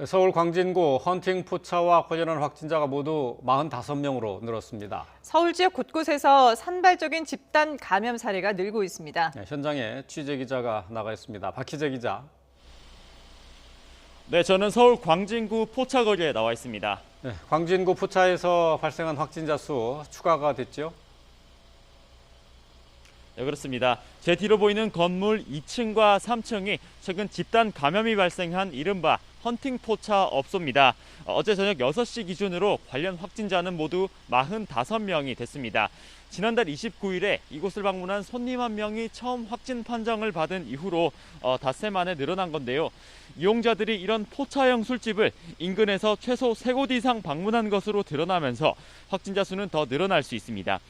서울 광진구 헌팅 포차와 관련한 확진자가 모두 45명으로 늘었습니다. 서울 지역 곳곳에서 산발적인 집단 감염 사례가 늘고 있습니다. 현장에 취재 기자가 나가 있습니다. 박희재 기자. 네, 저는 서울 광진구 포차거리에 나와 있습니다. 광진구 포차에서 발생한 확진자 수 추가가 됐죠? 네, 그렇습니다. 제 뒤로 보이는 건물 2층과 3층이 최근 집단 감염이 발생한 이른바 헌팅 포차 업소입니다. 어제 저녁 6시 기준으로 관련 확진자는 모두 45명이 됐습니다. 지난달 29일에 이곳을 방문한 손님 한 명이 처음 확진 판정을 받은 이후로 닷새 만에 늘어난 건데요. 이용자들이 이런 포차형 술집을 인근에서 최소 3곳 이상 방문한 것으로 드러나면서 확진자 수는 더 늘어날 수 있습니다.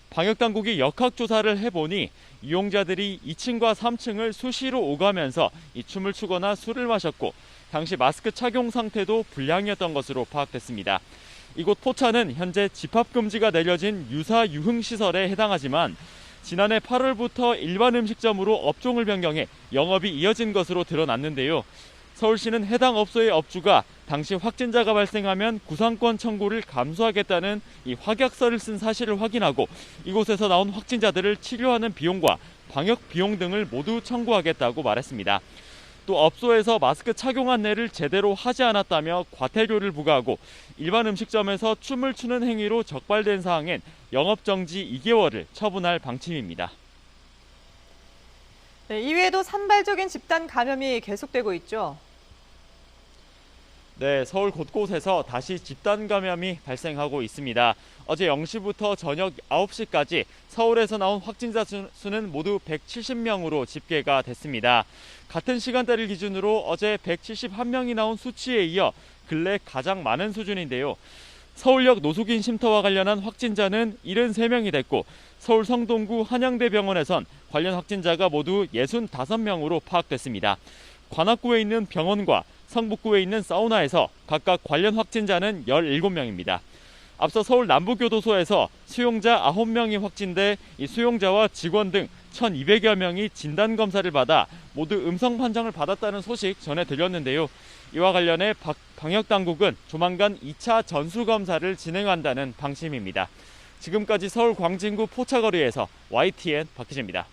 방역당국이 역학조사를 해보니 이용자들이 2층과 3층을 수시로 오가면서 이 춤을 추거나 술을 마셨고 당시 마스크 착용 상태도 불량이었던 것으로 파악됐습니다. 이곳 포차는 현재 집합금지가 내려진 유사 유흥시설에 해당하지만 지난해 8월부터 일반 음식점으로 업종을 변경해 영업이 이어진 것으로 드러났는데요. 서울시는 해당 업소의 업주가 당시 확진자가 발생하면 구상권 청구를 감수하겠다는 이 확약서를 쓴 사실을 확인하고 이곳에서 나온 확진자들을 치료하는 비용과 방역 비용 등을 모두 청구하겠다고 말했습니다. 또 업소에서 마스크 착용 안내를 제대로 하지 않았다며 과태료를 부과하고 일반 음식점에서 춤을 추는 행위로 적발된 사항엔 영업정지 2개월을 처분할 방침입니다. 네, 이외에도 산발적인 집단 감염이 계속되고 있죠. 네, 서울 곳곳에서 다시 집단 감염이 발생하고 있습니다. 어제 0시부터 저녁 9시까지 서울에서 나온 확진자 수는 모두 170명으로 집계가 됐습니다. 같은 시간대를 기준으로 어제 171명이 나온 수치에 이어 근래 가장 많은 수준인데요. 서울역 노숙인 쉼터와 관련한 확진자는 73명이 됐고 서울 성동구 한양대병원에선 관련 확진자가 모두 65명으로 파악됐습니다. 관악구에 있는 병원과 성북구에 있는 사우나에서 각각 관련 확진자는 17명입니다. 앞서 서울 남부교도소에서 수용자 9명이 확진돼 이 수용자와 직원 등 1,200여 명이 진단검사를 받아 모두 음성 판정을 받았다는 소식 전해드렸는데요. 이와 관련해 방역당국은 조만간 2차 전수검사를 진행한다는 방침입니다. 지금까지 서울 광진구 포차거리에서 YTN 박희재입니다.